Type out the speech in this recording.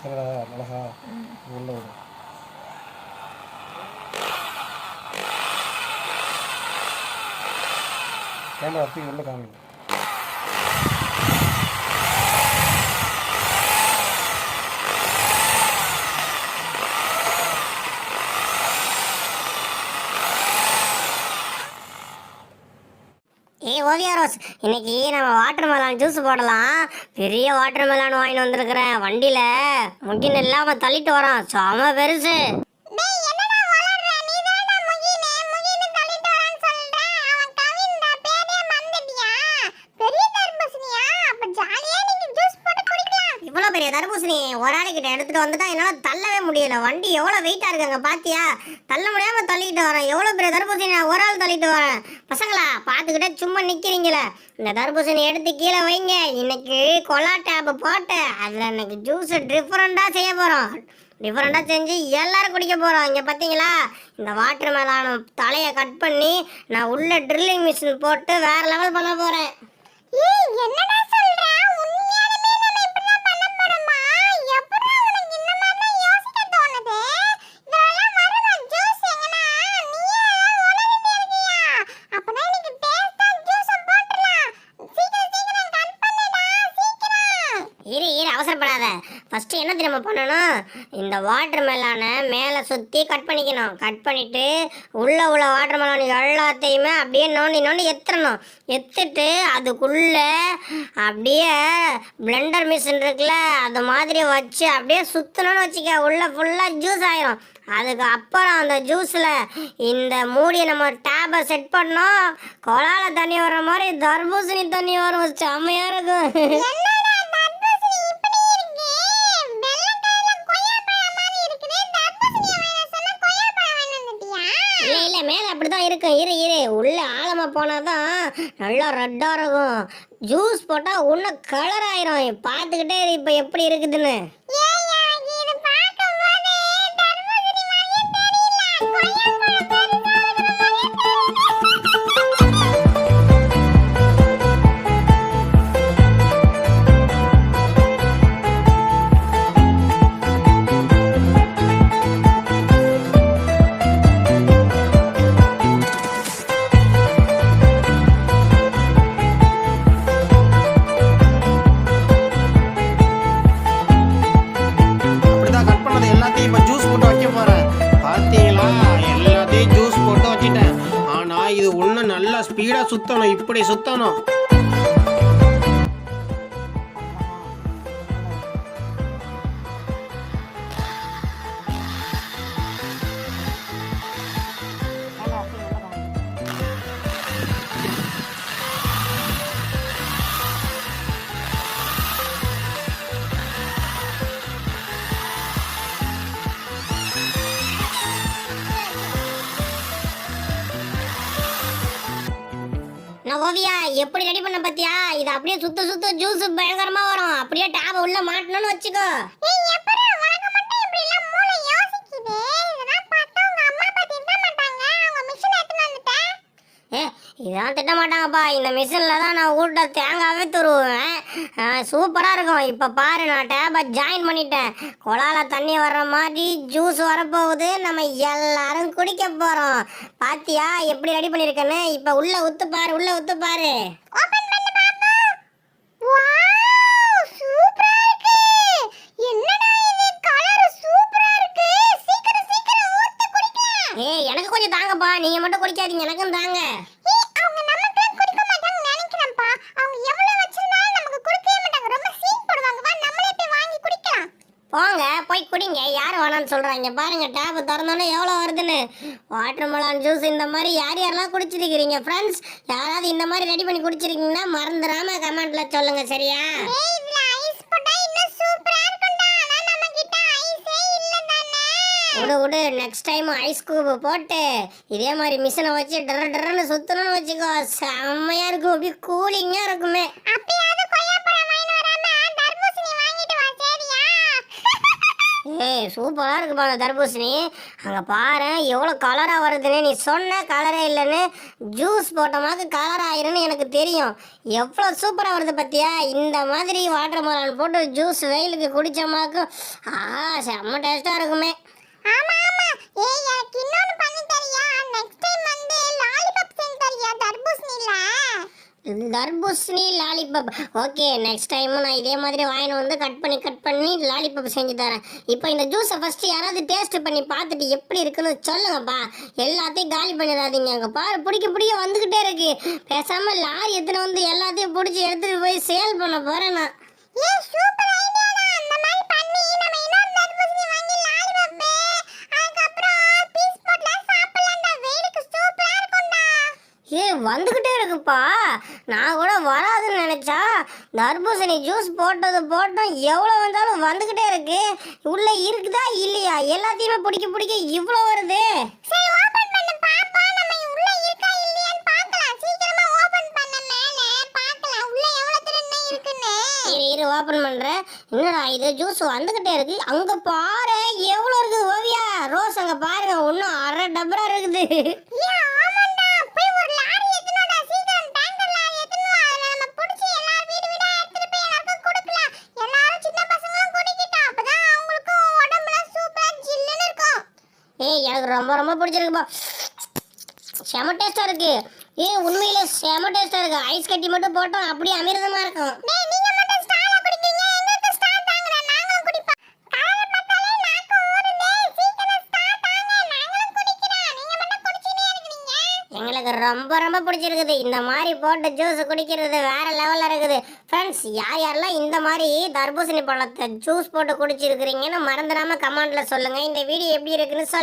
என்னடா மிளகா உள்ள விடு. கேமரா தூக்கி உள்ள காமிங்க. ஓவியா ரோஸ், இன்னைக்கு நம்ம வாட்டர் மெலான் ஜூஸ் போடலாம். பெரிய வாட்டர் மெலான் வாங்கிட்டு வந்திருக்கிறேன். வண்டியில முகின் இல்லாம தள்ளிட்டு வரான், செம பெருசு. இவ்வளோ பெரிய தர்பூசணி ஒரு ஆளுக்கிட்ட எடுத்துட்டு வந்துட்டா என்னால் தள்ளவே முடியல. வண்டி எவ்வளோ வெயிட்டாக இருக்காங்க பாத்தியா? தள்ள முடியாம தள்ளிட்டு வரேன். எவ்வளோ பெரிய தர்பூசணி நான் ஒரு ஆள் தள்ளிட்டு வரேன். பசங்களா பார்த்துக்கிட்டே சும்மா நிற்கிறீங்களே, இந்த தர்பூசணி எடுத்து கீழே வைங்க. இன்னைக்கு கொலா டேப் போட்டு அதில் இன்னைக்கு ஜூஸ் டிஃப்ரெண்டாக செய்ய போகிறோம். டிஃப்ரெண்டாக செஞ்சு எல்லாரும் குடிக்க போகிறோம். இங்கே பார்த்தீங்களா, இந்த வாட்டர் மெலான் தலையை கட் பண்ணி நான் உள்ள ட்ரில்லிங் மிஷின் போட்டு வேற லெவல் பண்ண போகிறேன். என்னடா சொல்ற? அவசரப்படாத. ஃபர்ஸ்ட் என்ன தெரியுமா பண்ணணும், இந்த வாட்டர் மெலானை மேலே சுற்றி கட் பண்ணிக்கணும். கட் பண்ணிட்டு உள்ள வாட்டர் மெலான் எல்லாத்தையுமே அப்படியே நோண்டி எத்தணும். எத்துட்டு அதுக்குள்ள அப்படியே பிளெண்டர் மிஷின் இருக்குல்ல, அது மாதிரி வச்சு அப்படியே சுற்றணும்னு வச்சுக்க. உள்ள ஃபுல்லாக ஜூஸ் ஆயிரும். அதுக்கு அப்புறம் அந்த ஜூஸில் இந்த மூடியை நம்ம டேபை செட் பண்ணோம். கொலால தண்ணி வர்ற மாதிரி தர்பூசணி தண்ணி வரும். செம்மையாக இருக்கும். மேல அப்படிதான் இருக்கும். இரு உள்ள ஆழமா போனாதான் நல்லா ரெட்டா இருக்கும். ஜூஸ் போட்டா இன்னும் கலர் ஆயிரும். பார்த்துக்கிட்டே இப்ப எப்படி இருக்குதுன்னு. நல்லா ஸ்பீடா சுத்தணும், இப்படி சுத்தணும். ஓவியா எப்படி ரெடி பண்ண பத்தியா? இது அப்படியே சுத்த ஜூஸ் பயங்கரமா வரும். அப்படியே டேப் உள்ள மாட்டணும்னு வச்சுக்கோ. இதெல்லாம் திட்ட மாட்டாங்கப்பா. இந்த மிஷினில் தான் நான் ஊட்ட தேங்காவே துருவேன். சூப்பராக இருக்கும். இப்போ பாரு, நான் டேப்பை ஜாயின் பண்ணிட்டேன். கொலால தண்ணி வர்ற மாதிரி ஜூஸ் வரப்போகுது. நம்ம எல்லாரும் குடிக்க போகிறோம். பாத்தியா எப்படி ரெடி பண்ணியிருக்கேன்னு? இப்போ உள்ள ஊத்து பாரு. எனக்கு கொஞ்சம் தாங்கப்பா. நீங்க மட்டும் குடிக்காதீங்க, எனக்கும் தாங்க. போங்க போய் குடிங்க. யார் வேணான்னு சொல்கிறாங்க பாருங்கள். டேப்பு திறந்தோன்னே எவ்வளோ வருதுன்னு. வாட்டர் மெலான் ஜூஸ் இந்த மாதிரி யாரெல்லாம் குடிச்சிருக்கிறீங்க ஃப்ரெண்ட்ஸ்? யாராவது இந்த மாதிரி ரெடி பண்ணி குடிச்சிருக்கீங்கன்னா மறந்துடாமல் கமெண்ட்டில் சொல்லுங்கள், சரியா? விடு நெக்ஸ்ட் டைம் ஐஸ் கியூப் போட்டு இதே மாதிரி மிஷினை வச்சு டர்ன்னு சுற்றணும்னு வச்சுக்கோ. செம்மையாக இருக்கும். அப்படியே கூலிங்காக இருக்குமே. ஏய் சூப்பராக இருக்குப்பா அந்த தர்பூசணி. அங்கே பாரு எவ்வளோ கலராக வருதுன்னு. நீ சொன்ன கலரே இல்லைன்னு ஜூஸ் போட்டோமாக்கு கலர் ஆயிருன்னு எனக்கு தெரியும். எவ்வளோ சூப்பராக வருது பார்த்தியா? இந்த மாதிரி வாட்டர் மெலன் போட்டு ஜூஸ் வெயிலுக்கு குடித்தோமாக்கு செம்ம டேஸ்ட்டாக இருக்குமே. ஆமா ஆமா. ஏய் எனக்கு இன்னொன்னு பண்ணி தரியா? நெக்ஸ்ட் டைம் வந்து லாலிபாப் செஞ்சு தரியா தர்பூசணில? தர்பூசணி லாலிபப் ஓகே. நெக்ஸ்ட் டைமும் நான் இதே மாதிரி வாங்கிட்டு வந்து கட் பண்ணி லாலிபப் செஞ்சு தரேன். இப்போ இந்த ஜூஸை ஃபஸ்ட்டு யாராவது டேஸ்ட் பண்ணி பார்த்துட்டு எப்படி இருக்குன்னு சொல்லுங்கப்பா. எல்லாத்தையும் காலி பண்ணிடாதீங்க. அங்கே பாரு பிடிக்க வந்துக்கிட்டே இருக்கு. பேசாமல் லாரி எத்தனை வந்து எல்லாத்தையும் பிடிச்சி எடுத்துகிட்டு போய் சேல் பண்ண போகிறேன் நான். ஏய் சூப்பர் ஐடியாடா. அந்த மாதிரி பண்ணி நம்ம இன்னொரு தர்பூசணி வாங்கி லாலிபாப் அதுக்கு அப்புறம் பீஸ் போட்ல சாப்பிடலாம்டா. வெயிலுக்கு சூப்பரா இருக்கும்டா. வந்துக்கிட்டே இருக்குப்பா. நான் கூட வராதுன்னு நினச்சா தர்பூசணி ஜூஸ் போட்டோம் எவ்வளோ வந்தாலும் வந்துக்கிட்டே இருக்கு. உள்ளே இருக்குதா இல்லையா எல்லாத்தையுமே பிடிக்க இவ்வளோ வருது. சரி ஓபன் பண்ணு பாப்பா. நம்ம உள்ள இருக்கா இல்லையான்னு பார்க்கலாம். சீக்கிரமா ஓபன் பண்ண மேலே பார்க்கலாம் உள்ள எவ்வளவு திருண்ணை இருக்குன்னு. இரு ஓப்பன் பண்ணுறேன். என்னடா இது ஜூஸ் வந்துக்கிட்டே இருக்கு. அங்கே பாரு எவ்வளோ இருக்குது ஓவியா. ரோஸ் அங்கே பாருங்க இன்னும் அரை டப்பரா இருக்குது. ஏய் ஆமாண்டா. போய் ஒரு லாரி ஏத்துனோடா. சீக்கிரம் டேங்கர் லாரி ஏத்துனோ. அதுல நம்ம புடிச்சு எல்லாரும் வீடு வீடா எடுத்துட்டு போய் எல்லாருக்கும் கொடுக்கலாம். எல்லாரும் சின்ன பசங்களும் குடிக்கட்டும். அப்பதான் அவங்களுக்கும் உடம்புல சூப்பரா ஜில்லுன்னு இருக்கும். எனக்கு ரொம்ப பிடிச்சிருக்குப்பா. செம டேஸ்ட்டாக இருக்கு. உண்மையிலே செம டேஸ்ட்டாக இருக்கு. ஐஸ் கட்டி மட்டும் போட்டோம் அப்படியே அமிர்தமாக இருக்கும். டேய் நீங்க மட்டும் ஸ்டாரா குடிப்பீங்க. எங்களுக்கு ஸ்டார் தாங்கடா. நாங்களும் குடிப்போம். கலர் பார்த்தாலே நாக்கு ஊறுதே. சீக்கிரம் ஸ்டார் தாங்க. நாங்களும் குடிக்கிறோம். நீங்க மட்டும் குடிச்சிட்டே இருக்கீங்க. எங்களுக்கு ரொம்ப பிடிச்சிருக்குது. இந்த மாதிரி போட்டு ஜூஸ் குடிக்கிறது வேற லெவலில் இருக்குது. ஃப்ரெண்ட்ஸ் யாரெல்லாம் இந்த மாதிரி தர்பூசணி பழத்தை ஜூஸ் போட்டு குடிச்சிருக்கிறீங்கன்னு மறந்துடாமல் கமெண்ட்டில் சொல்லுங்கள். இந்த வீடியோ எப்படி இருக்குன்னு